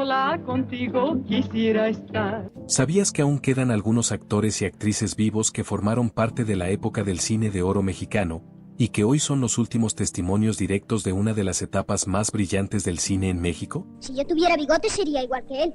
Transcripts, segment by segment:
sola contigo quisiera estar. ¿Sabías que aún quedan algunos actores y actrices vivos que formaron parte de la época del cine de oro mexicano, y que hoy son los últimos testimonios directos de una de las etapas más brillantes del cine en México? Si yo tuviera bigote sería igual que él.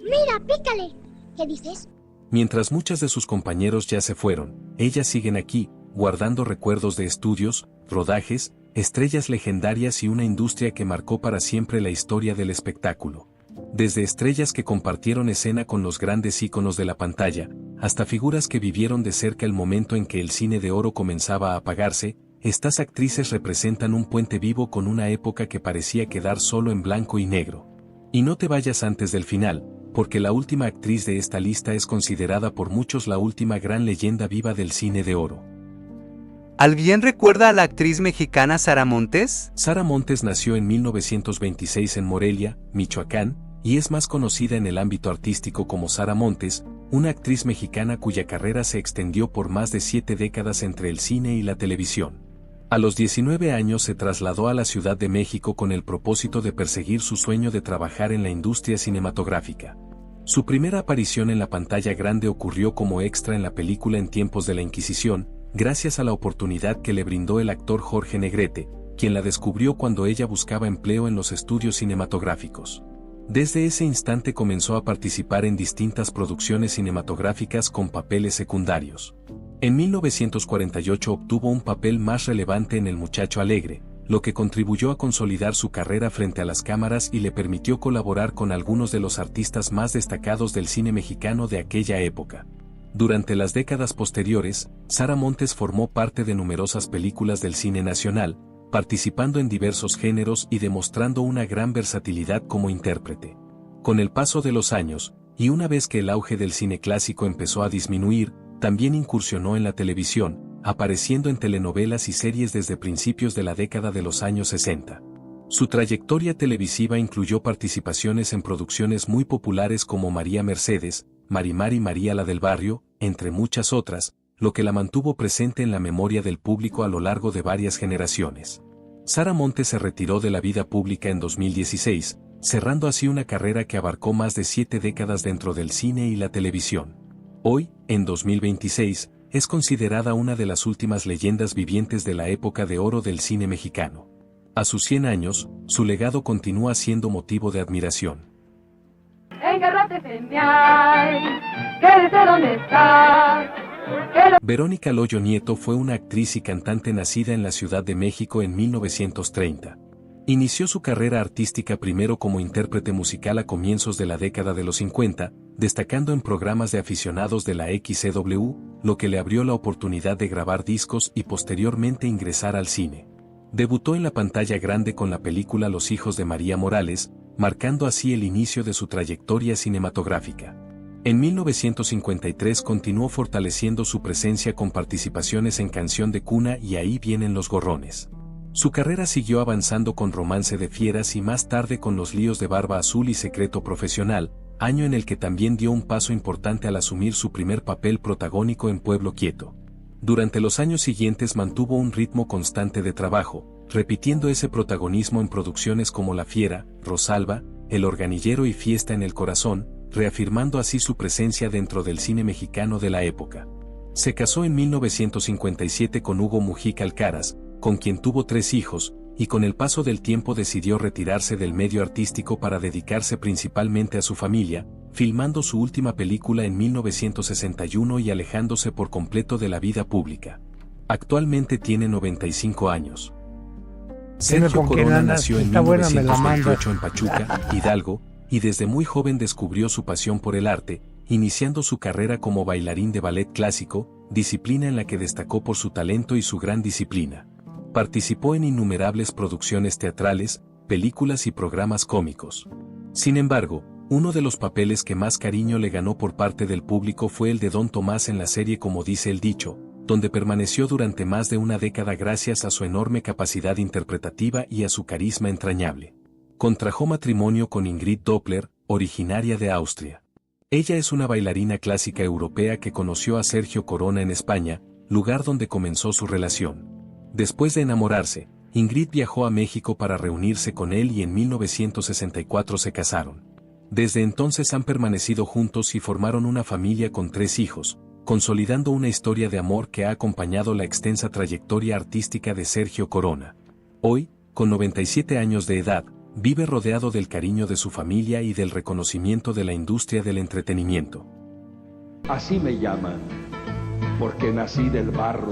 Mira, pícale. ¿Qué dices? Mientras muchas de sus compañeros ya se fueron, ellas siguen aquí, guardando recuerdos de estudios, rodajes, estrellas legendarias y una industria que marcó para siempre la historia del espectáculo. Desde estrellas que compartieron escena con los grandes íconos de la pantalla, hasta figuras que vivieron de cerca el momento en que el cine de oro comenzaba a apagarse, estas actrices representan un puente vivo con una época que parecía quedar solo en blanco y negro. Y no te vayas antes del final, porque la última actriz de esta lista es considerada por muchos la última gran leyenda viva del cine de oro. ¿Alguien recuerda a la actriz mexicana Sara Montes? Sara Montes nació en 1926 en Morelia, Michoacán, y es más conocida en el ámbito artístico como Sara Montes, una actriz mexicana cuya carrera se extendió por más de 7 décadas entre el cine y la televisión. A los 19 años se trasladó a la Ciudad de México con el propósito de perseguir su sueño de trabajar en la industria cinematográfica. Su primera aparición en la pantalla grande ocurrió como extra en la película En tiempos de la Inquisición, gracias a la oportunidad que le brindó el actor Jorge Negrete, quien la descubrió cuando ella buscaba empleo en los estudios cinematográficos. Desde ese instante comenzó a participar en distintas producciones cinematográficas con papeles secundarios. En 1948 obtuvo un papel más relevante en El Muchacho Alegre, lo que contribuyó a consolidar su carrera frente a las cámaras y le permitió colaborar con algunos de los artistas más destacados del cine mexicano de aquella época. Durante las décadas posteriores, Sara Montes formó parte de numerosas películas del cine nacional, participando en diversos géneros y demostrando una gran versatilidad como intérprete. Con el paso de los años, y una vez que el auge del cine clásico empezó a disminuir, también incursionó en la televisión, apareciendo en telenovelas y series desde principios de la década de los años 60. Su trayectoria televisiva incluyó participaciones en producciones muy populares como María Mercedes, Marimar y María la del Barrio, entre muchas otras, lo que la mantuvo presente en la memoria del público a lo largo de varias generaciones. Sara Montes se retiró de la vida pública en 2016, cerrando así una carrera que abarcó más de 7 décadas dentro del cine y la televisión. Hoy, en 2026, es considerada una de las últimas leyendas vivientes de la época de oro del cine mexicano. A sus 100 años, su legado continúa siendo motivo de admiración. Engárrate genial, quédate donde estás. Verónica Loyo Nieto fue una actriz y cantante nacida en la Ciudad de México en 1930. Inició su carrera artística primero como intérprete musical a comienzos de la década de los 50, destacando en programas de aficionados de la XCW, lo que le abrió la oportunidad de grabar discos y posteriormente ingresar al cine. Debutó en la pantalla grande con la película Los hijos de María Morales, marcando así el inicio de su trayectoria cinematográfica. En 1953 continuó fortaleciendo su presencia con participaciones en Canción de Cuna y Ahí vienen los gorrones. Su carrera siguió avanzando con Romance de Fieras y más tarde con Los líos de Barba Azul y Secreto Profesional, año en el que también dio un paso importante al asumir su primer papel protagónico en Pueblo Quieto. Durante los años siguientes mantuvo un ritmo constante de trabajo, repitiendo ese protagonismo en producciones como La Fiera, Rosalba, El Organillero y Fiesta en el Corazón, reafirmando así su presencia dentro del cine mexicano de la época. Se casó en 1957 con Hugo Mujica Alcaraz, con quien tuvo 3 hijos, y con el paso del tiempo decidió retirarse del medio artístico para dedicarse principalmente a su familia, filmando su última película en 1961 y alejándose por completo de la vida pública. Actualmente tiene 95 años. Sergio Corona nació en 1928 en Pachuca, Hidalgo, y desde muy joven descubrió su pasión por el arte, iniciando su carrera como bailarín de ballet clásico, disciplina en la que destacó por su talento y su gran disciplina. Participó en innumerables producciones teatrales, películas y programas cómicos. Sin embargo, uno de los papeles que más cariño le ganó por parte del público fue el de Don Tomás en la serie Como dice el dicho, donde permaneció durante más de una década gracias a su enorme capacidad interpretativa y a su carisma entrañable. Contrajo matrimonio con Ingrid Doppler, originaria de Austria. Ella es una bailarina clásica europea que conoció a Sergio Corona en España, lugar donde comenzó su relación. Después de enamorarse, Ingrid viajó a México para reunirse con él y en 1964 se casaron. Desde entonces han permanecido juntos y formaron una familia con 3 hijos, consolidando una historia de amor que ha acompañado la extensa trayectoria artística de Sergio Corona. Hoy, con 97 años de edad, vive rodeado del cariño de su familia y del reconocimiento de la industria del entretenimiento. Así me llaman, porque nací del barro,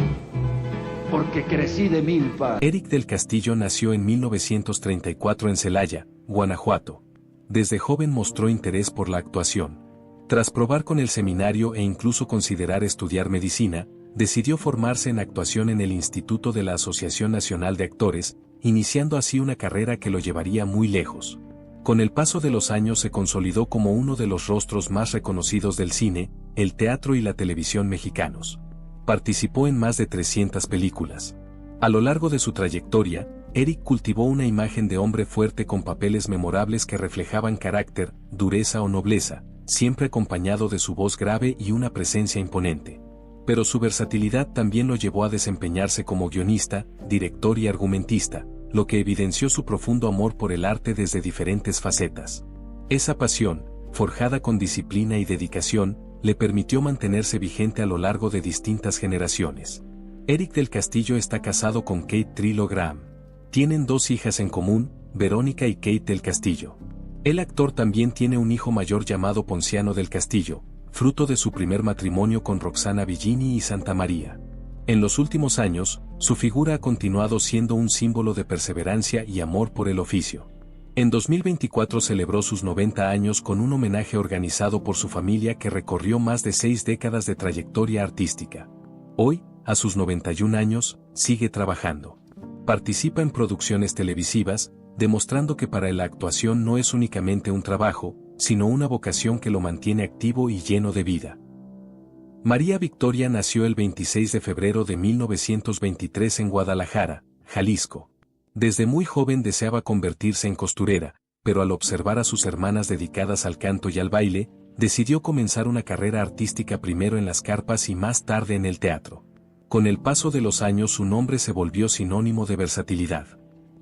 porque crecí de milpa. Eric del Castillo nació en 1934 en Celaya, Guanajuato. Desde joven mostró interés por la actuación. Tras probar con el seminario e incluso considerar estudiar medicina, decidió formarse en actuación en el Instituto de la Asociación Nacional de Actores, iniciando así una carrera que lo llevaría muy lejos. Con el paso de los años se consolidó como uno de los rostros más reconocidos del cine, el teatro y la televisión mexicanos. Participó en más de 300 películas. A lo largo de su trayectoria, Eric cultivó una imagen de hombre fuerte con papeles memorables que reflejaban carácter, dureza o nobleza, siempre acompañado de su voz grave y una presencia imponente. Pero su versatilidad también lo llevó a desempeñarse como guionista, director y argumentista, lo que evidenció su profundo amor por el arte desde diferentes facetas. Esa pasión, forjada con disciplina y dedicación, le permitió mantenerse vigente a lo largo de distintas generaciones. Eric del Castillo está casado con Kate Trillo Graham. Tienen 2 hijas en común, Verónica y Kate del Castillo. El actor también tiene un hijo mayor llamado Ponciano del Castillo, fruto de su primer matrimonio con Roxana Villini y Santa María. En los últimos años, su figura ha continuado siendo un símbolo de perseverancia y amor por el oficio. En 2024 celebró sus 90 años con un homenaje organizado por su familia que recorrió más de 6 décadas de trayectoria artística. Hoy, a sus 91 años, sigue trabajando. Participa en producciones televisivas, demostrando que para él la actuación no es únicamente un trabajo, sino una vocación que lo mantiene activo y lleno de vida. María Victoria nació el 26 de febrero de 1923 en Guadalajara, Jalisco. Desde muy joven deseaba convertirse en costurera, pero al observar a sus hermanas dedicadas al canto y al baile, decidió comenzar una carrera artística primero en las carpas y más tarde en el teatro. Con el paso de los años su nombre se volvió sinónimo de versatilidad.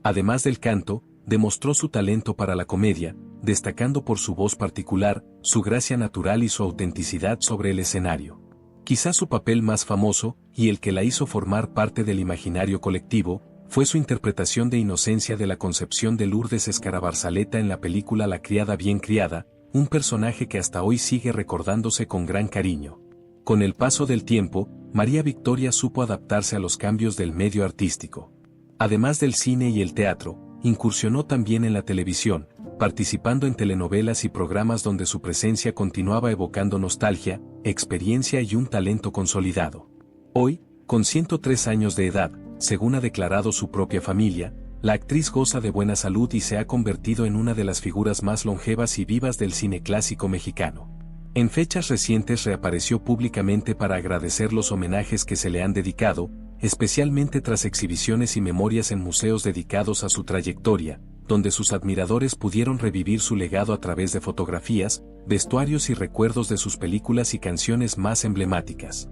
Además del canto, demostró su talento para la comedia, destacando por su voz particular, su gracia natural y su autenticidad sobre el escenario. Quizás su papel más famoso, y el que la hizo formar parte del imaginario colectivo, fue su interpretación de Inocencia de la Concepción de Lourdes Escarabarzaleta en la película La criada bien criada, un personaje que hasta hoy sigue recordándose con gran cariño. Con el paso del tiempo, María Victoria supo adaptarse a los cambios del medio artístico. Además del cine y el teatro, incursionó también en la televisión, participando en telenovelas y programas donde su presencia continuaba evocando nostalgia, experiencia y un talento consolidado. Hoy, con 103 años de edad, según ha declarado su propia familia, la actriz goza de buena salud y se ha convertido en una de las figuras más longevas y vivas del cine clásico mexicano. En fechas recientes reapareció públicamente para agradecer los homenajes que se le han dedicado, especialmente tras exhibiciones y memorias en museos dedicados a su trayectoria, donde sus admiradores pudieron revivir su legado a través de fotografías, vestuarios y recuerdos de sus películas y canciones más emblemáticas.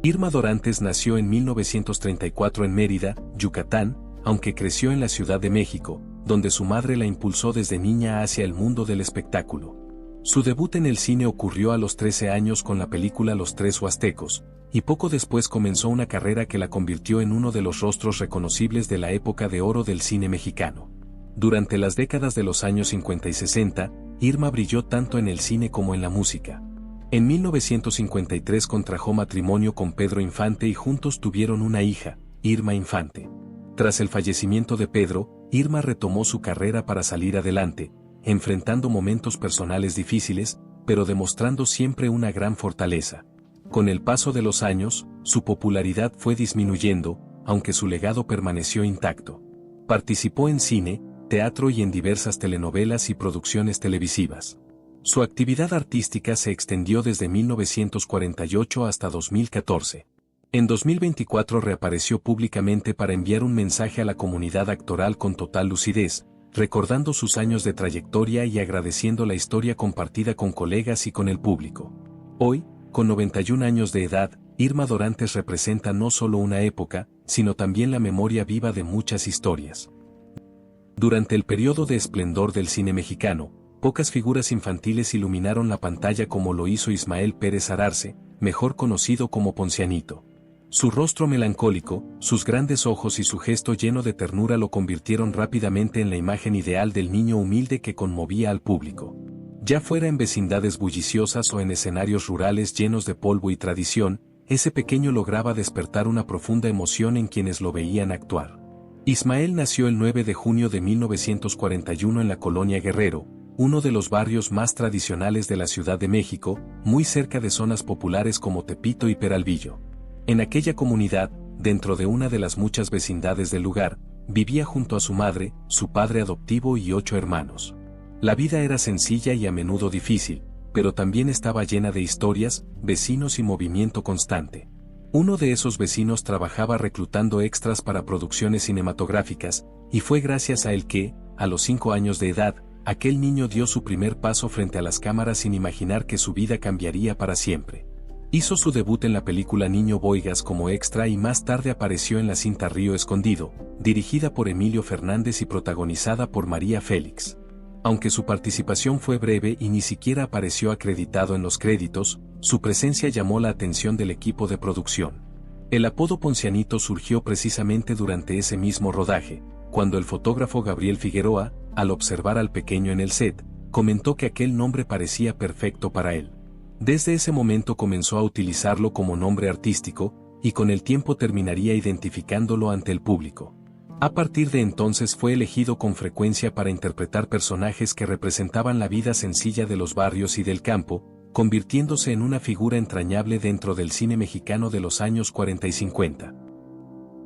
Irma Dorantes nació en 1934 en Mérida, Yucatán, aunque creció en la Ciudad de México, donde su madre la impulsó desde niña hacia el mundo del espectáculo. Su debut en el cine ocurrió a los 13 años con la película Los Tres Huastecos, y poco después comenzó una carrera que la convirtió en uno de los rostros reconocibles de la época de oro del cine mexicano. Durante las décadas de los años 50 y 60, Irma brilló tanto en el cine como en la música. En 1953 contrajo matrimonio con Pedro Infante y juntos tuvieron una hija, Irma Infante. Tras el fallecimiento de Pedro, Irma retomó su carrera para salir adelante, enfrentando momentos personales difíciles, pero demostrando siempre una gran fortaleza. Con el paso de los años, su popularidad fue disminuyendo, aunque su legado permaneció intacto. Participó en cine, teatro y en diversas telenovelas y producciones televisivas. Su actividad artística se extendió desde 1948 hasta 2014. En 2024 reapareció públicamente para enviar un mensaje a la comunidad actoral con total lucidez, recordando sus años de trayectoria y agradeciendo la historia compartida con colegas y con el público. Hoy, con 91 años de edad, Irma Dorantes representa no solo una época, sino también la memoria viva de muchas historias. Durante el periodo de esplendor del cine mexicano, pocas figuras infantiles iluminaron la pantalla como lo hizo Ismael Pérez Ararce, mejor conocido como Poncianito. Su rostro melancólico, sus grandes ojos y su gesto lleno de ternura lo convirtieron rápidamente en la imagen ideal del niño humilde que conmovía al público. Ya fuera en vecindades bulliciosas o en escenarios rurales llenos de polvo y tradición, ese pequeño lograba despertar una profunda emoción en quienes lo veían actuar. Ismael nació el 9 de junio de 1941 en la colonia Guerrero, uno de los barrios más tradicionales de la Ciudad de México, muy cerca de zonas populares como Tepito y Peralvillo. En aquella comunidad, dentro de una de las muchas vecindades del lugar, vivía junto a su madre, su padre adoptivo y 8 hermanos. La vida era sencilla y a menudo difícil, pero también estaba llena de historias, vecinos y movimiento constante. Uno de esos vecinos trabajaba reclutando extras para producciones cinematográficas, y fue gracias a él que, a los 5 años de edad, aquel niño dio su primer paso frente a las cámaras sin imaginar que su vida cambiaría para siempre. Hizo su debut en la película Niño Boigas como extra y más tarde apareció en la cinta Río Escondido, dirigida por Emilio Fernández y protagonizada por María Félix. Aunque su participación fue breve y ni siquiera apareció acreditado en los créditos, su presencia llamó la atención del equipo de producción. El apodo Poncianito surgió precisamente durante ese mismo rodaje, cuando el fotógrafo Gabriel Figueroa, al observar al pequeño en el set, comentó que aquel nombre parecía perfecto para él. Desde ese momento comenzó a utilizarlo como nombre artístico, y con el tiempo terminaría identificándolo ante el público. A partir de entonces fue elegido con frecuencia para interpretar personajes que representaban la vida sencilla de los barrios y del campo, convirtiéndose en una figura entrañable dentro del cine mexicano de los años 40 y 50.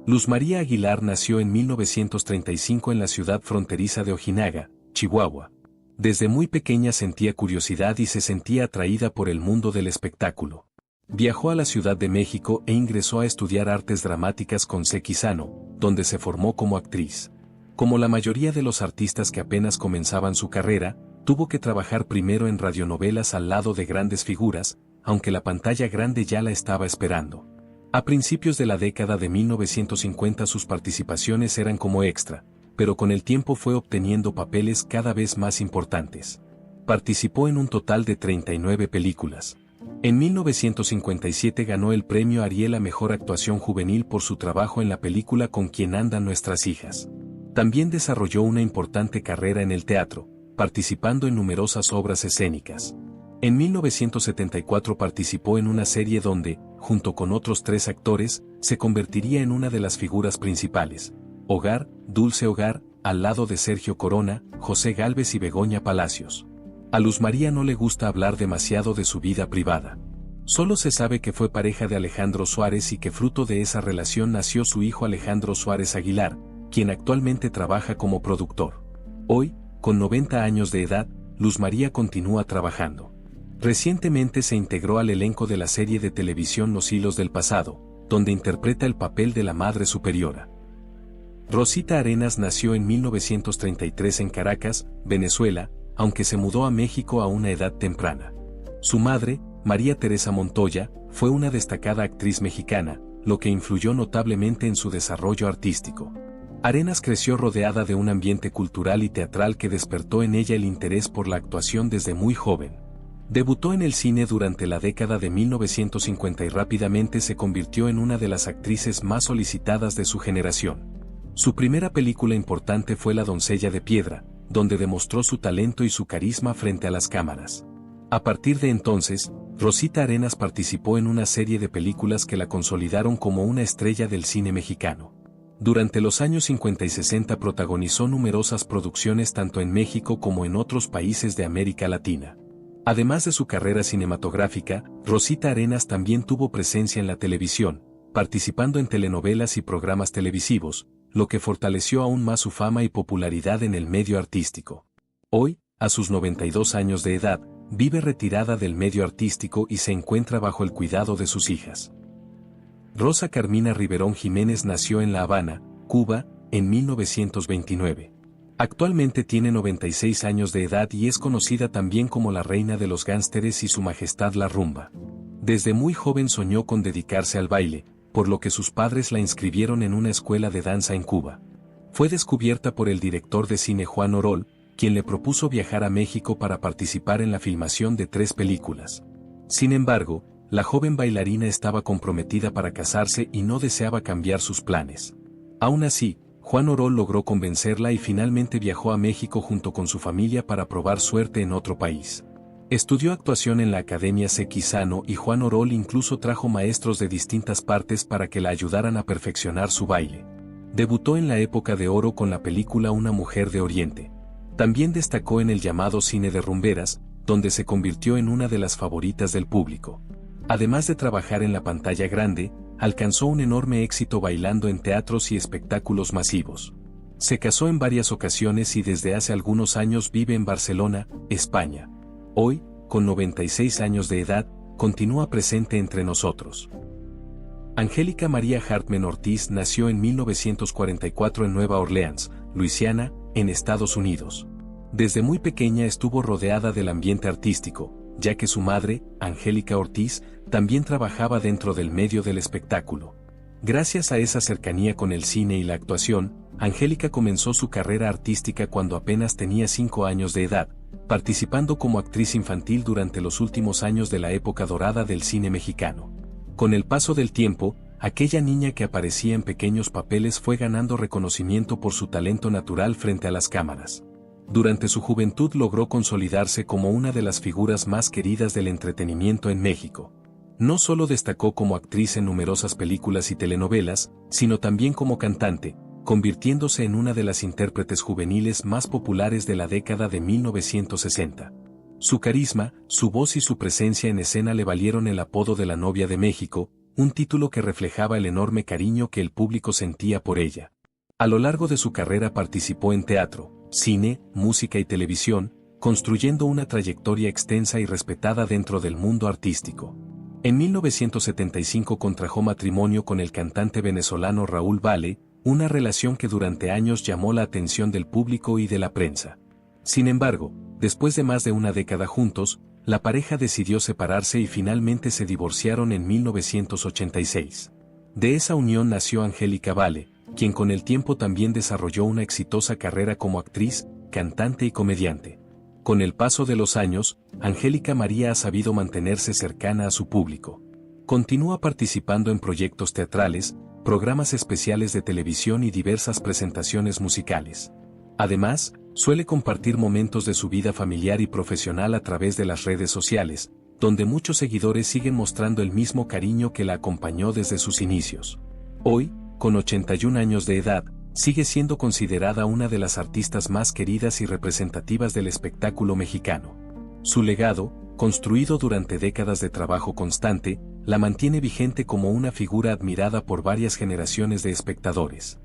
Luz María Aguilar nació en 1935 en la ciudad fronteriza de Ojinaga, Chihuahua. Desde muy pequeña sentía curiosidad y se sentía atraída por el mundo del espectáculo. Viajó a la Ciudad de México e ingresó a estudiar artes dramáticas con C. Quisano, donde se formó como actriz. Como la mayoría de los artistas que apenas comenzaban su carrera, tuvo que trabajar primero en radionovelas al lado de grandes figuras, aunque la pantalla grande ya la estaba esperando. A principios de la década de 1950 sus participaciones eran como extra, pero con el tiempo fue obteniendo papeles cada vez más importantes. Participó en un total de 39 películas. En 1957 ganó el premio Ariel a Mejor Actuación Juvenil por su trabajo en la película Con quién andan nuestras hijas. También desarrolló una importante carrera en el teatro, participando en numerosas obras escénicas. En 1974 participó en una serie donde, junto con otros 3 actores, se convertiría en una de las figuras principales. Hogar, Dulce Hogar, al lado de Sergio Corona, José Gálvez y Begoña Palacios. A Luz María no le gusta hablar demasiado de su vida privada. Solo se sabe que fue pareja de Alejandro Suárez y que fruto de esa relación nació su hijo Alejandro Suárez Aguilar, quien actualmente trabaja como productor. Hoy, con 90 años de edad, Luz María continúa trabajando. Recientemente se integró al elenco de la serie de televisión Los Hilos del Pasado, donde interpreta el papel de la Madre Superiora. Rosita Arenas nació en 1933 en Caracas, Venezuela, aunque se mudó a México a una edad temprana. Su madre, María Teresa Montoya, fue una destacada actriz mexicana, lo que influyó notablemente en su desarrollo artístico. Arenas creció rodeada de un ambiente cultural y teatral que despertó en ella el interés por la actuación desde muy joven. Debutó en el cine durante la década de 1950 y rápidamente se convirtió en una de las actrices más solicitadas de su generación. Su primera película importante fue La doncella de piedra, donde demostró su talento y su carisma frente a las cámaras. A partir de entonces, Rosita Arenas participó en una serie de películas que la consolidaron como una estrella del cine mexicano. Durante los años 50 y 60 protagonizó numerosas producciones tanto en México como en otros países de América Latina. Además de su carrera cinematográfica, Rosita Arenas también tuvo presencia en la televisión, participando en telenovelas y programas televisivos, lo que fortaleció aún más su fama y popularidad en el medio artístico. Hoy, a sus 92 años de edad, vive retirada del medio artístico y se encuentra bajo el cuidado de sus hijas. Rosa Carmina Riverón Jiménez nació en La Habana, Cuba, en 1929. Actualmente tiene 96 años de edad y es conocida también como la reina de los gánsteres y su majestad la rumba. Desde muy joven soñó con dedicarse al baile, por lo que sus padres la inscribieron en una escuela de danza en Cuba. Fue descubierta por el director de cine Juan Orol, quien le propuso viajar a México para participar en la filmación de 3 películas. Sin embargo, la joven bailarina estaba comprometida para casarse y no deseaba cambiar sus planes. Aún así, Juan Orol logró convencerla y finalmente viajó a México junto con su familia para probar suerte en otro país. Estudió actuación en la Academia Sequizano y Juan Orol incluso trajo maestros de distintas partes para que la ayudaran a perfeccionar su baile. Debutó en la época de oro con la película Una mujer de Oriente. También destacó en el llamado cine de rumberas, donde se convirtió en una de las favoritas del público. Además de trabajar en la pantalla grande, alcanzó un enorme éxito bailando en teatros y espectáculos masivos. Se casó en varias ocasiones y desde hace algunos años vive en Barcelona, España. Hoy, con 96 años de edad, continúa presente entre nosotros. Angélica María Hartman Ortiz nació en 1944 en Nueva Orleans, Luisiana, en Estados Unidos. Desde muy pequeña estuvo rodeada del ambiente artístico, ya que su madre, Angélica Ortiz, también trabajaba dentro del medio del espectáculo. Gracias a esa cercanía con el cine y la actuación, Angélica comenzó su carrera artística cuando apenas tenía 5 años de edad, participando como actriz infantil durante los últimos años de la época dorada del cine mexicano. Con el paso del tiempo, aquella niña que aparecía en pequeños papeles fue ganando reconocimiento por su talento natural frente a las cámaras. Durante su juventud logró consolidarse como una de las figuras más queridas del entretenimiento en México. No solo destacó como actriz en numerosas películas y telenovelas, sino también como cantante, convirtiéndose en una de las intérpretes juveniles más populares de la década de 1960. Su carisma, su voz y su presencia en escena le valieron el apodo de la novia de México, un título que reflejaba el enorme cariño que el público sentía por ella. A lo largo de su carrera participó en teatro, cine, música y televisión, construyendo una trayectoria extensa y respetada dentro del mundo artístico. En 1975 contrajo matrimonio con el cantante venezolano Raúl Vale, una relación que durante años llamó la atención del público y de la prensa. Sin embargo, después de más de una década juntos, la pareja decidió separarse y finalmente se divorciaron en 1986. De esa unión nació Angélica Vale, quien con el tiempo también desarrolló una exitosa carrera como actriz, cantante y comediante. Con el paso de los años, Angélica María ha sabido mantenerse cercana a su público. Continúa participando en proyectos teatrales, programas especiales de televisión y diversas presentaciones musicales. Además, suele compartir momentos de su vida familiar y profesional a través de las redes sociales, donde muchos seguidores siguen mostrando el mismo cariño que la acompañó desde sus inicios. Hoy, con 81 años de edad, sigue siendo considerada una de las artistas más queridas y representativas del espectáculo mexicano. Su legado, construido durante décadas de trabajo constante, la mantiene vigente como una figura admirada por varias generaciones de espectadores.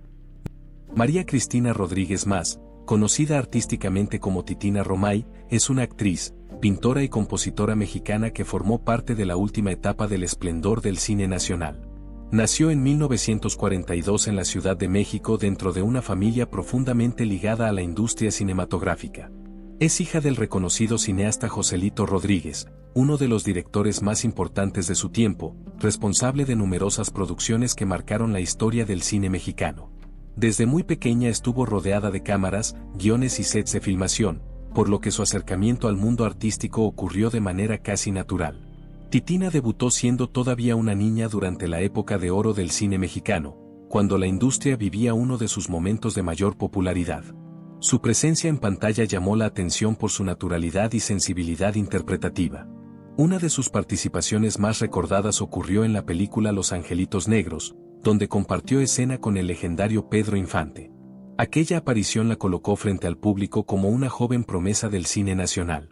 María Cristina Rodríguez Mas, conocida artísticamente como Titina Romay, es una actriz, pintora y compositora mexicana que formó parte de la última etapa del esplendor del cine nacional. Nació en 1942 en la Ciudad de México dentro de una familia profundamente ligada a la industria cinematográfica. Es hija del reconocido cineasta Joselito Rodríguez, uno de los directores más importantes de su tiempo, responsable de numerosas producciones que marcaron la historia del cine mexicano. Desde muy pequeña estuvo rodeada de cámaras, guiones y sets de filmación, por lo que su acercamiento al mundo artístico ocurrió de manera casi natural. Titina debutó siendo todavía una niña durante la época de oro del cine mexicano, cuando la industria vivía uno de sus momentos de mayor popularidad. Su presencia en pantalla llamó la atención por su naturalidad y sensibilidad interpretativa. Una de sus participaciones más recordadas ocurrió en la película Los Angelitos Negros, donde compartió escena con el legendario Pedro Infante. Aquella aparición la colocó frente al público como una joven promesa del cine nacional.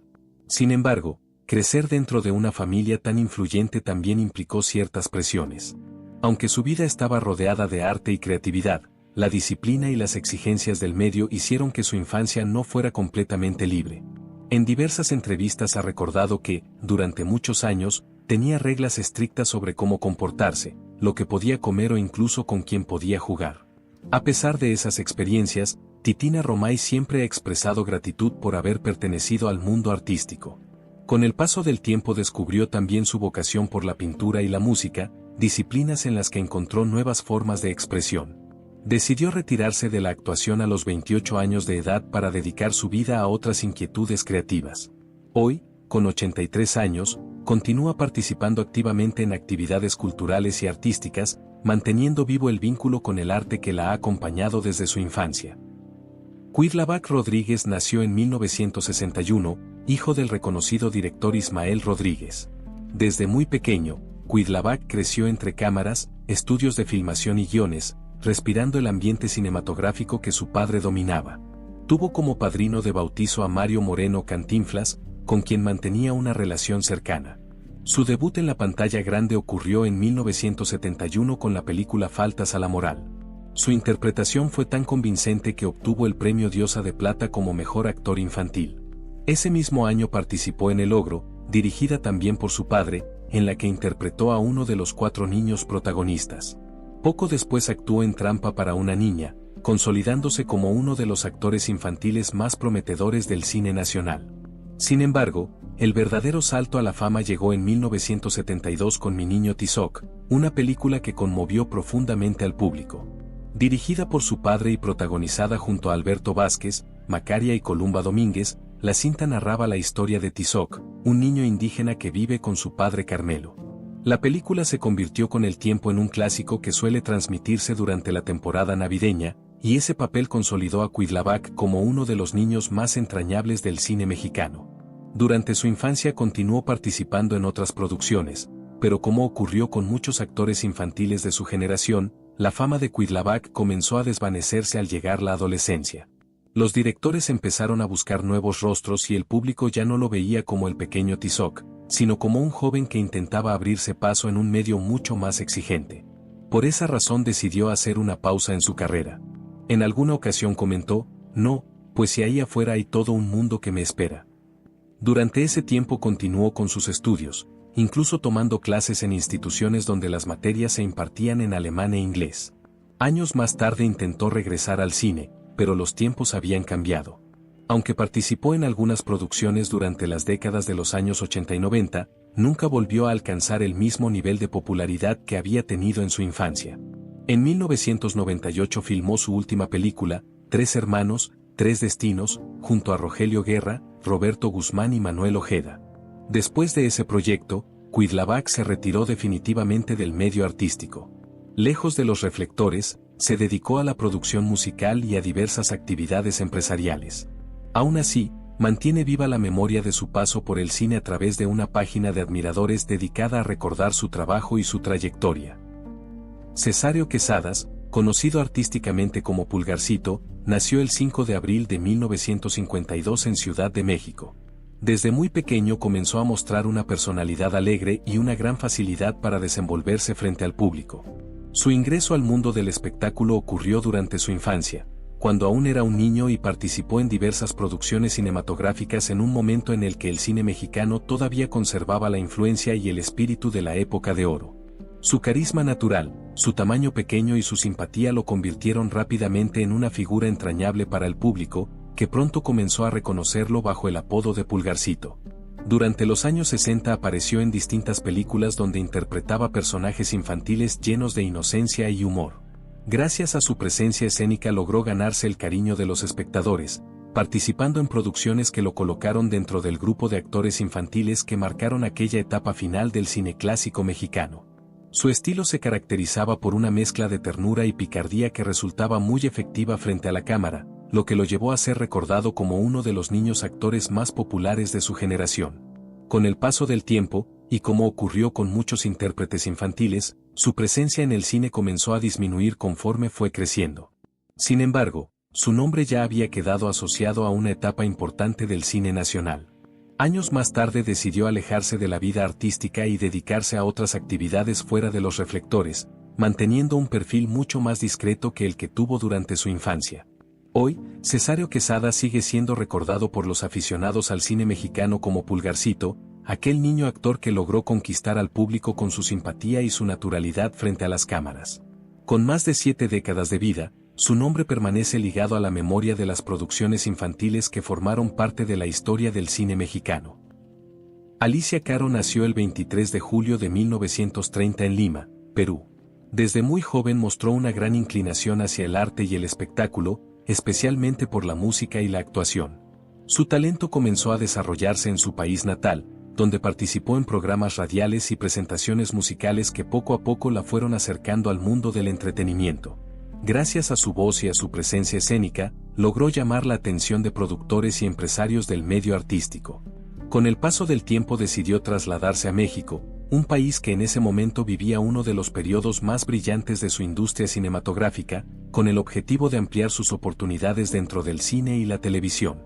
Sin embargo, crecer dentro de una familia tan influyente también implicó ciertas presiones. Aunque su vida estaba rodeada de arte y creatividad, la disciplina y las exigencias del medio hicieron que su infancia no fuera completamente libre. En diversas entrevistas ha recordado que, durante muchos años, tenía reglas estrictas sobre cómo comportarse, lo que podía comer o incluso con quién podía jugar. A pesar de esas experiencias, Titina Romay siempre ha expresado gratitud por haber pertenecido al mundo artístico. Con el paso del tiempo descubrió también su vocación por la pintura y la música, disciplinas en las que encontró nuevas formas de expresión. Decidió retirarse de la actuación a los 28 años de edad para dedicar su vida a otras inquietudes creativas. Hoy, con 83 años, continúa participando activamente en actividades culturales y artísticas, manteniendo vivo el vínculo con el arte que la ha acompañado desde su infancia. Cuitláhuac Rodríguez nació en 1961, hijo del reconocido director Ismael Rodríguez. Desde muy pequeño, Cuitláhuac creció entre cámaras, estudios de filmación y guiones, respirando el ambiente cinematográfico que su padre dominaba. Tuvo como padrino de bautizo a Mario Moreno Cantinflas, con quien mantenía una relación cercana. Su debut en la pantalla grande ocurrió en 1971 con la película Faltas a la moral. Su interpretación fue tan convincente que obtuvo el premio Diosa de Plata como mejor actor infantil. Ese mismo año participó en El Ogro, dirigida también por su padre, en la que interpretó a uno de los 4 niños protagonistas. Poco después actuó en Trampa para una niña, consolidándose como uno de los actores infantiles más prometedores del cine nacional. Sin embargo, el verdadero salto a la fama llegó en 1972 con Mi niño Tizoc, una película que conmovió profundamente al público. Dirigida por su padre y protagonizada junto a Alberto Vázquez, Macaria y Columba Domínguez, la cinta narraba la historia de Tizoc, un niño indígena que vive con su padre Carmelo. La película se convirtió con el tiempo en un clásico que suele transmitirse durante la temporada navideña, y ese papel consolidó a Cuitláhuac como uno de los niños más entrañables del cine mexicano. Durante su infancia continuó participando en otras producciones, pero como ocurrió con muchos actores infantiles de su generación, la fama de Cuitláhuac comenzó a desvanecerse al llegar la adolescencia. Los directores empezaron a buscar nuevos rostros y el público ya no lo veía como el pequeño Tizoc, sino como un joven que intentaba abrirse paso en un medio mucho más exigente. Por esa razón decidió hacer una pausa en su carrera. En alguna ocasión comentó, "No, pues si ahí afuera hay todo un mundo que me espera". Durante ese tiempo continuó con sus estudios, incluso tomando clases en instituciones donde las materias se impartían en alemán e inglés. Años más tarde intentó regresar al cine, pero los tiempos habían cambiado. Aunque participó en algunas producciones durante las décadas de los años 80 y 90, nunca volvió a alcanzar el mismo nivel de popularidad que había tenido en su infancia. En 1998 filmó su última película, Tres hermanos, Tres destinos, junto a Rogelio Guerra, Roberto Guzmán y Manuel Ojeda. Después de ese proyecto, Cuitláhuac se retiró definitivamente del medio artístico. Lejos de los reflectores, se dedicó a la producción musical y a diversas actividades empresariales. Aún así, mantiene viva la memoria de su paso por el cine a través de una página de admiradores dedicada a recordar su trabajo y su trayectoria. Cesáreo Quesadas, conocido artísticamente como Pulgarcito, nació el 5 de abril de 1952 en Ciudad de México. Desde muy pequeño comenzó a mostrar una personalidad alegre y una gran facilidad para desenvolverse frente al público. Su ingreso al mundo del espectáculo ocurrió durante su infancia, cuando aún era un niño y participó en diversas producciones cinematográficas en un momento en el que el cine mexicano todavía conservaba la influencia y el espíritu de la época de oro. Su carisma natural, su tamaño pequeño y su simpatía lo convirtieron rápidamente en una figura entrañable para el público, que pronto comenzó a reconocerlo bajo el apodo de Pulgarcito. Durante los años 60 apareció en distintas películas donde interpretaba personajes infantiles llenos de inocencia y humor. Gracias a su presencia escénica logró ganarse el cariño de los espectadores, participando en producciones que lo colocaron dentro del grupo de actores infantiles que marcaron aquella etapa final del cine clásico mexicano. Su estilo se caracterizaba por una mezcla de ternura y picardía que resultaba muy efectiva frente a la cámara, lo que lo llevó a ser recordado como uno de los niños actores más populares de su generación. Con el paso del tiempo, y como ocurrió con muchos intérpretes infantiles, su presencia en el cine comenzó a disminuir conforme fue creciendo. Sin embargo, su nombre ya había quedado asociado a una etapa importante del cine nacional. Años más tarde decidió alejarse de la vida artística y dedicarse a otras actividades fuera de los reflectores, manteniendo un perfil mucho más discreto que el que tuvo durante su infancia. Hoy, Cesáreo Quesada sigue siendo recordado por los aficionados al cine mexicano como Pulgarcito, aquel niño actor que logró conquistar al público con su simpatía y su naturalidad frente a las cámaras. Con más de 7 décadas de vida, su nombre permanece ligado a la memoria de las producciones infantiles que formaron parte de la historia del cine mexicano. Alicia Caro nació el 23 de julio de 1930 en Lima, Perú. Desde muy joven mostró una gran inclinación hacia el arte y el espectáculo, especialmente por la música y la actuación. Su talento comenzó a desarrollarse en su país natal, donde participó en programas radiales y presentaciones musicales que poco a poco la fueron acercando al mundo del entretenimiento. Gracias a su voz y a su presencia escénica, logró llamar la atención de productores y empresarios del medio artístico. Con el paso del tiempo decidió trasladarse a México, un país que en ese momento vivía uno de los periodos más brillantes de su industria cinematográfica, con el objetivo de ampliar sus oportunidades dentro del cine y la televisión.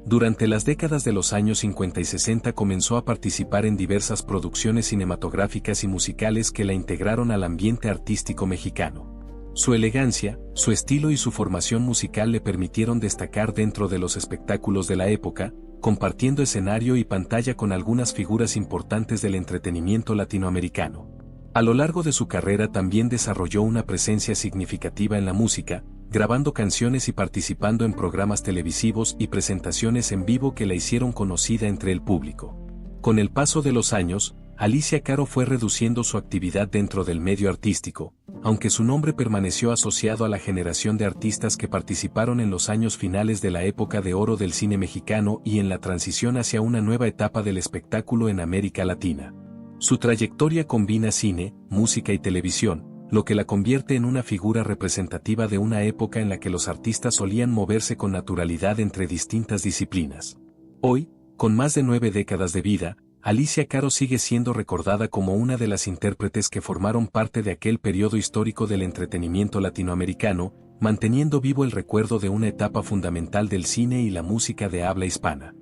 Durante las décadas de los años 50 y 60 comenzó a participar en diversas producciones cinematográficas y musicales que la integraron al ambiente artístico mexicano. Su elegancia, su estilo y su formación musical le permitieron destacar dentro de los espectáculos de la época, compartiendo escenario y pantalla con algunas figuras importantes del entretenimiento latinoamericano. A lo largo de su carrera también desarrolló una presencia significativa en la música, grabando canciones y participando en programas televisivos y presentaciones en vivo que la hicieron conocida entre el público. Con el paso de los años, Alicia Caro fue reduciendo su actividad dentro del medio artístico, aunque su nombre permaneció asociado a la generación de artistas que participaron en los años finales de la época de oro del cine mexicano y en la transición hacia una nueva etapa del espectáculo en América Latina. Su trayectoria combina cine, música y televisión, lo que la convierte en una figura representativa de una época en la que los artistas solían moverse con naturalidad entre distintas disciplinas. Hoy, con más de 9 décadas de vida, Alicia Caro sigue siendo recordada como una de las intérpretes que formaron parte de aquel periodo histórico del entretenimiento latinoamericano, manteniendo vivo el recuerdo de una etapa fundamental del cine y la música de habla hispana.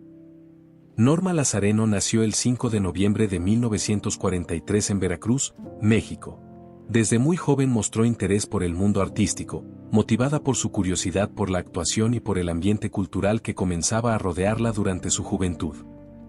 Norma Lazareno nació el 5 de noviembre de 1943 en Veracruz, México. Desde muy joven mostró interés por el mundo artístico, motivada por su curiosidad por la actuación y por el ambiente cultural que comenzaba a rodearla durante su juventud.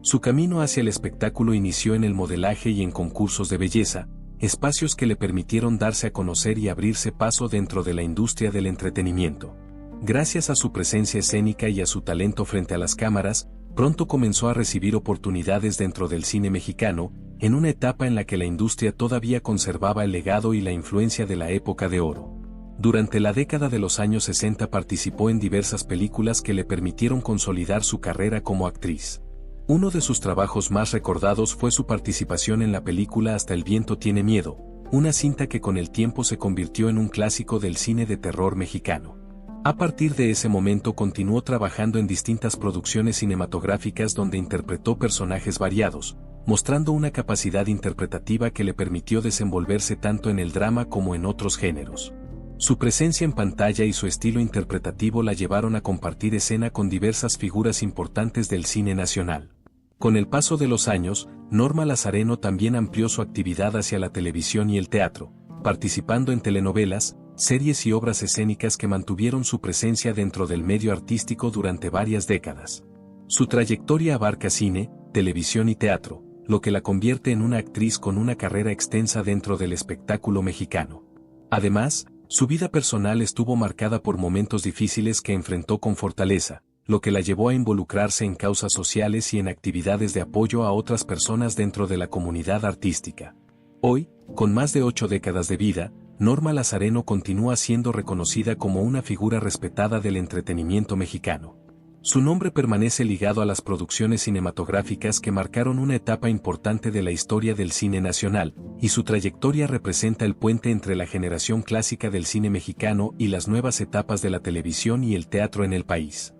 Su camino hacia el espectáculo inició en el modelaje y en concursos de belleza, espacios que le permitieron darse a conocer y abrirse paso dentro de la industria del entretenimiento. Gracias a su presencia escénica y a su talento frente a las cámaras, pronto comenzó a recibir oportunidades dentro del cine mexicano, en una etapa en la que la industria todavía conservaba el legado y la influencia de la época de oro. Durante la década de los años 60 participó en diversas películas que le permitieron consolidar su carrera como actriz. Uno de sus trabajos más recordados fue su participación en la película Hasta el viento tiene miedo, una cinta que con el tiempo se convirtió en un clásico del cine de terror mexicano. A partir de ese momento continuó trabajando en distintas producciones cinematográficas donde interpretó personajes variados, mostrando una capacidad interpretativa que le permitió desenvolverse tanto en el drama como en otros géneros. Su presencia en pantalla y su estilo interpretativo la llevaron a compartir escena con diversas figuras importantes del cine nacional. Con el paso de los años, Norma Lazareno también amplió su actividad hacia la televisión y el teatro, participando en telenovelas, series y obras escénicas que mantuvieron su presencia dentro del medio artístico durante varias décadas. Su trayectoria abarca cine, televisión y teatro, lo que la convierte en una actriz con una carrera extensa dentro del espectáculo mexicano. Además, su vida personal estuvo marcada por momentos difíciles que enfrentó con fortaleza, lo que la llevó a involucrarse en causas sociales y en actividades de apoyo a otras personas dentro de la comunidad artística. Hoy, con más de 8 décadas de vida, Norma Lazareno continúa siendo reconocida como una figura respetada del entretenimiento mexicano. Su nombre permanece ligado a las producciones cinematográficas que marcaron una etapa importante de la historia del cine nacional, y su trayectoria representa el puente entre la generación clásica del cine mexicano y las nuevas etapas de la televisión y el teatro en el país.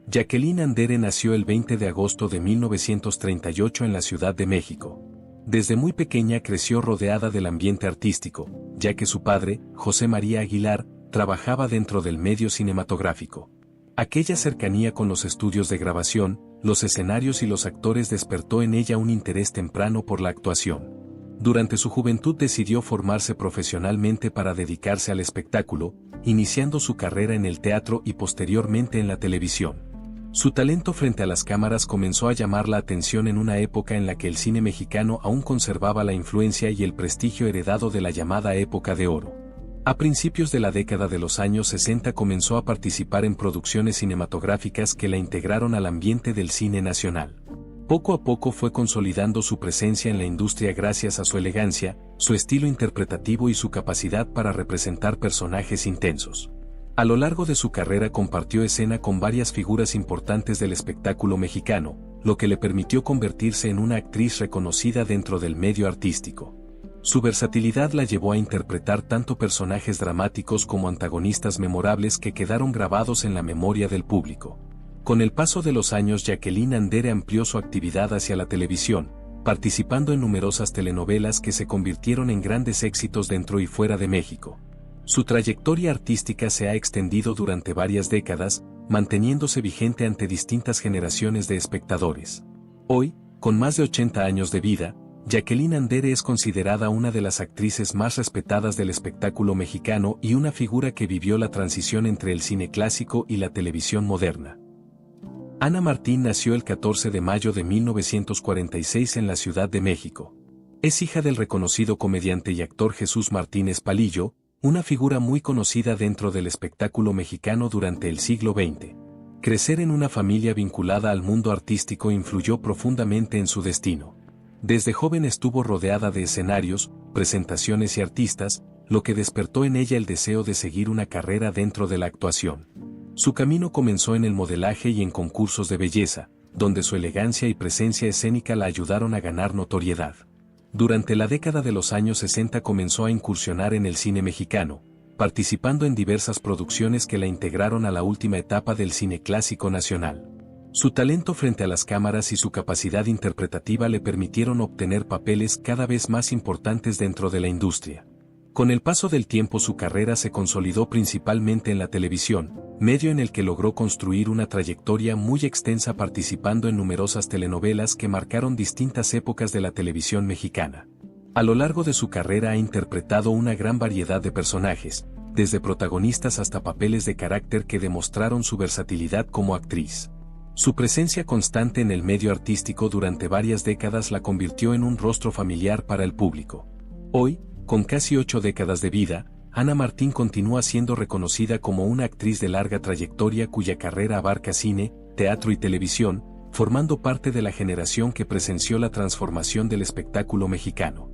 Jacqueline Andere nació el 20 de agosto de 1938 en la Ciudad de México. Desde muy pequeña creció rodeada del ambiente artístico, ya que su padre, José María Aguilar, trabajaba dentro del medio cinematográfico. Aquella cercanía con los estudios de grabación, los escenarios y los actores despertó en ella un interés temprano por la actuación. Durante su juventud decidió formarse profesionalmente para dedicarse al espectáculo, iniciando su carrera en el teatro y posteriormente en la televisión. Su talento frente a las cámaras comenzó a llamar la atención en una época en la que el cine mexicano aún conservaba la influencia y el prestigio heredado de la llamada época de oro. A principios de la década de los años 60 comenzó a participar en producciones cinematográficas que la integraron al ambiente del cine nacional. Poco a poco fue consolidando su presencia en la industria gracias a su elegancia, su estilo interpretativo y su capacidad para representar personajes intensos. A lo largo de su carrera compartió escena con varias figuras importantes del espectáculo mexicano, lo que le permitió convertirse en una actriz reconocida dentro del medio artístico. Su versatilidad la llevó a interpretar tanto personajes dramáticos como antagonistas memorables que quedaron grabados en la memoria del público. Con el paso de los años, Jacqueline Andere amplió su actividad hacia la televisión, participando en numerosas telenovelas que se convirtieron en grandes éxitos dentro y fuera de México. Su trayectoria artística se ha extendido durante varias décadas, manteniéndose vigente ante distintas generaciones de espectadores. Hoy, con más de 80 años de vida, Jacqueline Andere es considerada una de las actrices más respetadas del espectáculo mexicano y una figura que vivió la transición entre el cine clásico y la televisión moderna. Ana Martín nació el 14 de mayo de 1946 en la Ciudad de México. Es hija del reconocido comediante y actor Jesús Martínez Palillo, una figura muy conocida dentro del espectáculo mexicano durante el siglo XX. Crecer en una familia vinculada al mundo artístico influyó profundamente en su destino. Desde joven estuvo rodeada de escenarios, presentaciones y artistas, lo que despertó en ella el deseo de seguir una carrera dentro de la actuación. Su camino comenzó en el modelaje y en concursos de belleza, donde su elegancia y presencia escénica la ayudaron a ganar notoriedad. Durante la década de los años 60 comenzó a incursionar en el cine mexicano, participando en diversas producciones que la integraron a la última etapa del cine clásico nacional. Su talento frente a las cámaras y su capacidad interpretativa le permitieron obtener papeles cada vez más importantes dentro de la industria. Con el paso del tiempo su carrera se consolidó principalmente en la televisión, medio en el que logró construir una trayectoria muy extensa participando en numerosas telenovelas que marcaron distintas épocas de la televisión mexicana. A lo largo de su carrera ha interpretado una gran variedad de personajes, desde protagonistas hasta papeles de carácter que demostraron su versatilidad como actriz. Su presencia constante en el medio artístico durante varias décadas la convirtió en un rostro familiar para el público. Hoy, con casi 8 décadas de vida, Ana Martín continúa siendo reconocida como una actriz de larga trayectoria cuya carrera abarca cine, teatro y televisión, formando parte de la generación que presenció la transformación del espectáculo mexicano.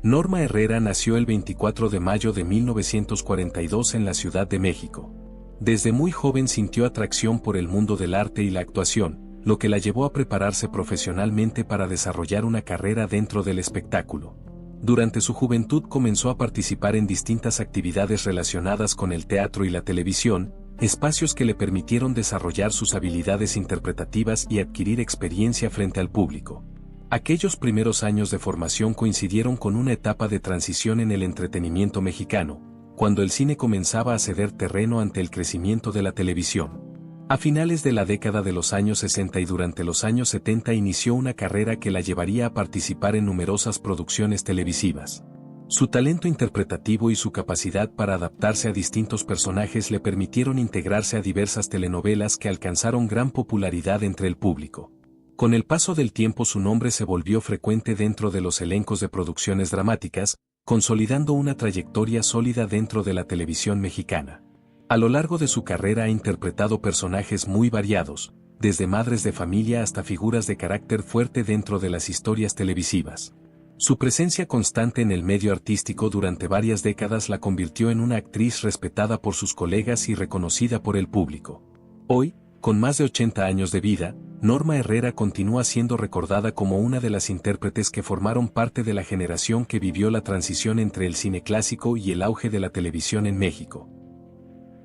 Norma Herrera nació el 24 de mayo de 1942 en la Ciudad de México. Desde muy joven sintió atracción por el mundo del arte y la actuación, lo que la llevó a prepararse profesionalmente para desarrollar una carrera dentro del espectáculo. Durante su juventud comenzó a participar en distintas actividades relacionadas con el teatro y la televisión, espacios que le permitieron desarrollar sus habilidades interpretativas y adquirir experiencia frente al público. Aquellos primeros años de formación coincidieron con una etapa de transición en el entretenimiento mexicano, cuando el cine comenzaba a ceder terreno ante el crecimiento de la televisión. A finales de la década de los años 60 y durante los años 70 inició una carrera que la llevaría a participar en numerosas producciones televisivas. Su talento interpretativo y su capacidad para adaptarse a distintos personajes le permitieron integrarse a diversas telenovelas que alcanzaron gran popularidad entre el público. Con el paso del tiempo su nombre se volvió frecuente dentro de los elencos de producciones dramáticas, consolidando una trayectoria sólida dentro de la televisión mexicana. A lo largo de su carrera ha interpretado personajes muy variados, desde madres de familia hasta figuras de carácter fuerte dentro de las historias televisivas. Su presencia constante en el medio artístico durante varias décadas la convirtió en una actriz respetada por sus colegas y reconocida por el público. Hoy, con más de 80 años de vida, Norma Herrera continúa siendo recordada como una de las intérpretes que formaron parte de la generación que vivió la transición entre el cine clásico y el auge de la televisión en México.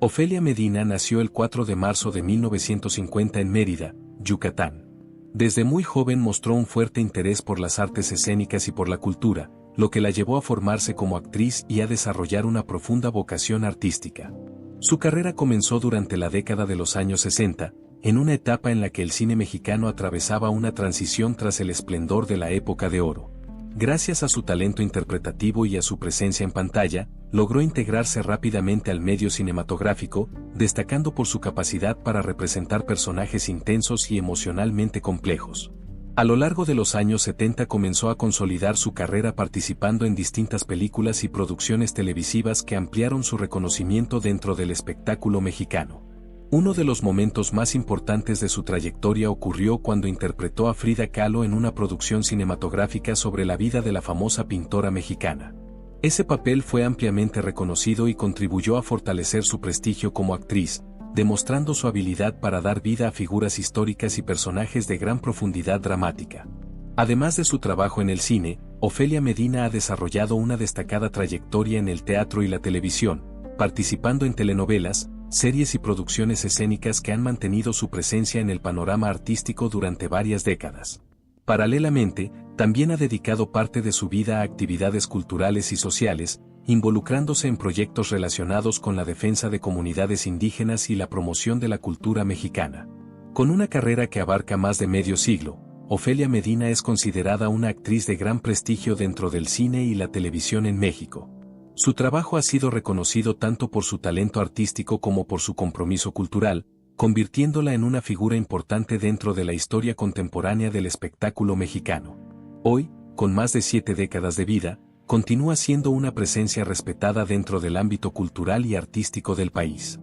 Ofelia Medina nació el 4 de marzo de 1950 en Mérida, Yucatán. Desde muy joven mostró un fuerte interés por las artes escénicas y por la cultura, lo que la llevó a formarse como actriz y a desarrollar una profunda vocación artística. Su carrera comenzó durante la década de los años 60, en una etapa en la que el cine mexicano atravesaba una transición tras el esplendor de la época de oro. Gracias a su talento interpretativo y a su presencia en pantalla, logró integrarse rápidamente al medio cinematográfico, destacando por su capacidad para representar personajes intensos y emocionalmente complejos. A lo largo de los años 70 comenzó a consolidar su carrera participando en distintas películas y producciones televisivas que ampliaron su reconocimiento dentro del espectáculo mexicano. Uno de los momentos más importantes de su trayectoria ocurrió cuando interpretó a Frida Kahlo en una producción cinematográfica sobre la vida de la famosa pintora mexicana. Ese papel fue ampliamente reconocido y contribuyó a fortalecer su prestigio como actriz, demostrando su habilidad para dar vida a figuras históricas y personajes de gran profundidad dramática. Además de su trabajo en el cine, Ofelia Medina ha desarrollado una destacada trayectoria en el teatro y la televisión, participando en telenovelas, series y producciones escénicas que han mantenido su presencia en el panorama artístico durante varias décadas. Paralelamente, también ha dedicado parte de su vida a actividades culturales y sociales, involucrándose en proyectos relacionados con la defensa de comunidades indígenas y la promoción de la cultura mexicana. Con una carrera que abarca más de medio siglo, Ofelia Medina es considerada una actriz de gran prestigio dentro del cine y la televisión en México. Su trabajo ha sido reconocido tanto por su talento artístico como por su compromiso cultural, convirtiéndola en una figura importante dentro de la historia contemporánea del espectáculo mexicano. Hoy, con más de 7 décadas de vida, continúa siendo una presencia respetada dentro del ámbito cultural y artístico del país.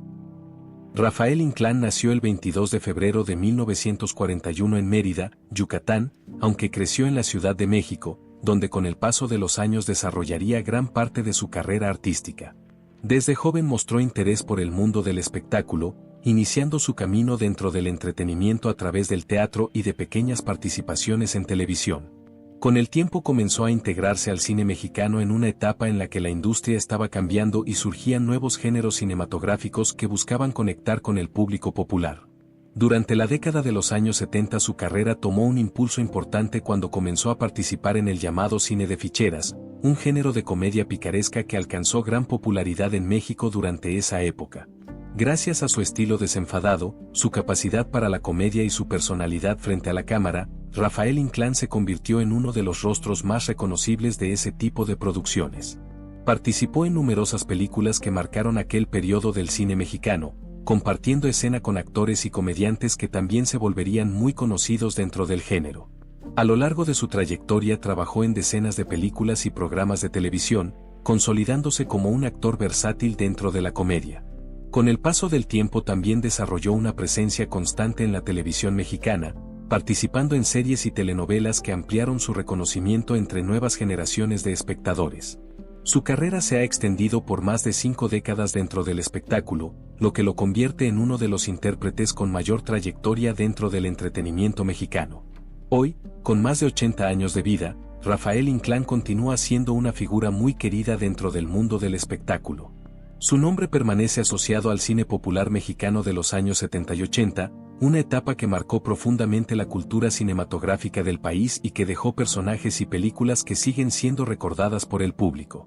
Rafael Inclán nació el 22 de febrero de 1941 en Mérida, Yucatán, aunque creció en la Ciudad de México, donde con el paso de los años desarrollaría gran parte de su carrera artística. Desde joven mostró interés por el mundo del espectáculo, iniciando su camino dentro del entretenimiento a través del teatro y de pequeñas participaciones en televisión. Con el tiempo comenzó a integrarse al cine mexicano en una etapa en la que la industria estaba cambiando y surgían nuevos géneros cinematográficos que buscaban conectar con el público popular. Durante la década de los años 70 su carrera tomó un impulso importante cuando comenzó a participar en el llamado cine de ficheras, un género de comedia picaresca que alcanzó gran popularidad en México durante esa época. Gracias a su estilo desenfadado, su capacidad para la comedia y su personalidad frente a la cámara, Rafael Inclán se convirtió en uno de los rostros más reconocibles de ese tipo de producciones. Participó en numerosas películas que marcaron aquel periodo del cine mexicano, compartiendo escena con actores y comediantes que también se volverían muy conocidos dentro del género. A lo largo de su trayectoria trabajó en decenas de películas y programas de televisión, consolidándose como un actor versátil dentro de la comedia. Con el paso del tiempo también desarrolló una presencia constante en la televisión mexicana, participando en series y telenovelas que ampliaron su reconocimiento entre nuevas generaciones de espectadores. Su carrera se ha extendido por más de 5 décadas dentro del espectáculo, lo que lo convierte en uno de los intérpretes con mayor trayectoria dentro del entretenimiento mexicano. Hoy, con más de 80 años de vida, Rafael Inclán continúa siendo una figura muy querida dentro del mundo del espectáculo. Su nombre permanece asociado al cine popular mexicano de los años 70 y 80, una etapa que marcó profundamente la cultura cinematográfica del país y que dejó personajes y películas que siguen siendo recordadas por el público.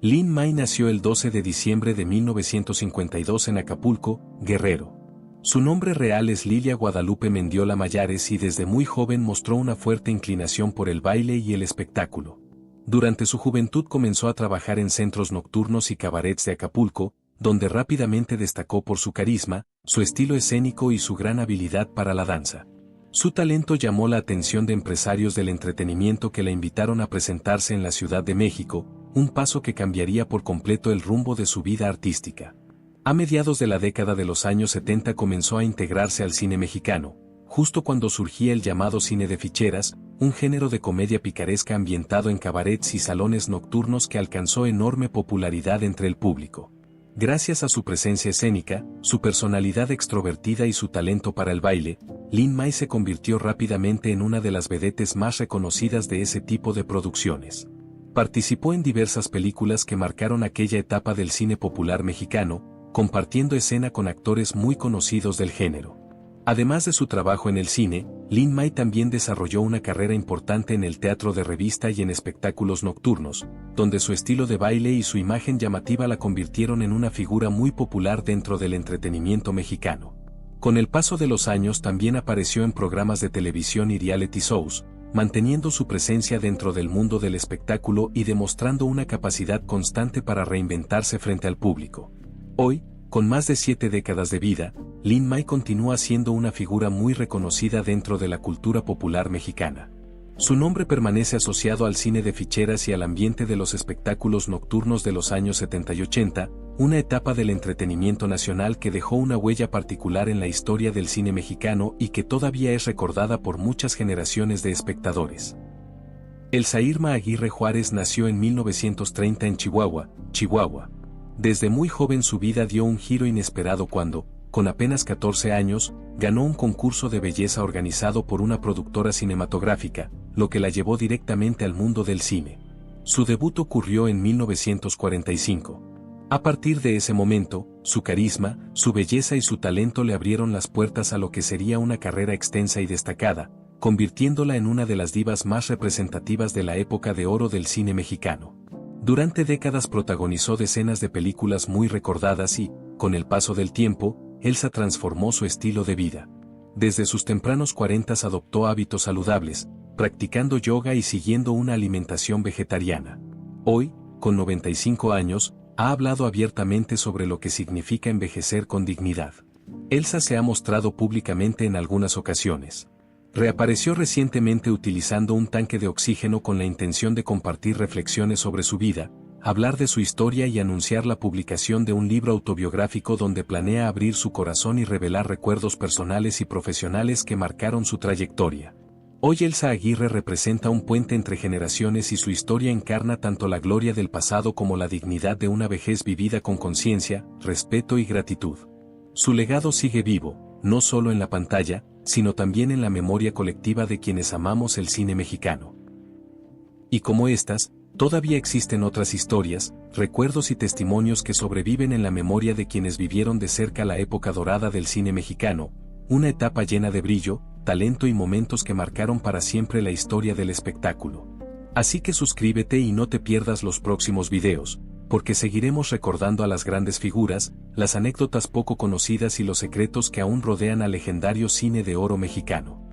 Lin May nació el 12 de diciembre de 1952 en Acapulco, Guerrero. Su nombre real es Lilia Guadalupe Mendiola Mayares y desde muy joven mostró una fuerte inclinación por el baile y el espectáculo. Durante su juventud comenzó a trabajar en centros nocturnos y cabarets de Acapulco, donde rápidamente destacó por su carisma, su estilo escénico y su gran habilidad para la danza. Su talento llamó la atención de empresarios del entretenimiento que la invitaron a presentarse en la Ciudad de México, un paso que cambiaría por completo el rumbo de su vida artística. A mediados de la década de los años 70 comenzó a integrarse al cine mexicano, justo cuando surgía el llamado cine de ficheras, un género de comedia picaresca ambientado en cabarets y salones nocturnos que alcanzó enorme popularidad entre el público. Gracias a su presencia escénica, su personalidad extrovertida y su talento para el baile, Lin May se convirtió rápidamente en una de las vedettes más reconocidas de ese tipo de producciones. Participó en diversas películas que marcaron aquella etapa del cine popular mexicano, compartiendo escena con actores muy conocidos del género. Además de su trabajo en el cine, Lin May también desarrolló una carrera importante en el teatro de revista y en espectáculos nocturnos, donde su estilo de baile y su imagen llamativa la convirtieron en una figura muy popular dentro del entretenimiento mexicano. Con el paso de los años también apareció en programas de televisión y reality shows, manteniendo su presencia dentro del mundo del espectáculo y demostrando una capacidad constante para reinventarse frente al público. Hoy, con más de 7 décadas de vida, Lin May continúa siendo una figura muy reconocida dentro de la cultura popular mexicana. Su nombre permanece asociado al cine de ficheras y al ambiente de los espectáculos nocturnos de los años 70 y 80, una etapa del entretenimiento nacional que dejó una huella particular en la historia del cine mexicano y que todavía es recordada por muchas generaciones de espectadores. Elsa Irma Aguirre Juárez nació en 1930 en Chihuahua, Chihuahua. Desde muy joven su vida dio un giro inesperado cuando, con apenas 14 años, ganó un concurso de belleza organizado por una productora cinematográfica, lo que la llevó directamente al mundo del cine. Su debut ocurrió en 1945. A partir de ese momento, su carisma, su belleza y su talento le abrieron las puertas a lo que sería una carrera extensa y destacada, convirtiéndola en una de las divas más representativas de la época de oro del cine mexicano. Durante décadas protagonizó decenas de películas muy recordadas y, con el paso del tiempo, Elsa transformó su estilo de vida. Desde sus tempranos 40s adoptó hábitos saludables, practicando yoga y siguiendo una alimentación vegetariana. Hoy, con 95 años, ha hablado abiertamente sobre lo que significa envejecer con dignidad. Elsa se ha mostrado públicamente en algunas ocasiones. Reapareció recientemente utilizando un tanque de oxígeno con la intención de compartir reflexiones sobre su vida, hablar de su historia y anunciar la publicación de un libro autobiográfico donde planea abrir su corazón y revelar recuerdos personales y profesionales que marcaron su trayectoria. Hoy Elsa Aguirre representa un puente entre generaciones y su historia encarna tanto la gloria del pasado como la dignidad de una vejez vivida con conciencia, respeto y gratitud. Su legado sigue vivo, no solo en la pantalla, sino también en la memoria colectiva de quienes amamos el cine mexicano. Y como estas, todavía existen otras historias, recuerdos y testimonios que sobreviven en la memoria de quienes vivieron de cerca la época dorada del cine mexicano, una etapa llena de brillo, talento y momentos que marcaron para siempre la historia del espectáculo. Así que suscríbete y no te pierdas los próximos videos, porque seguiremos recordando a las grandes figuras, las anécdotas poco conocidas y los secretos que aún rodean al legendario cine de oro mexicano.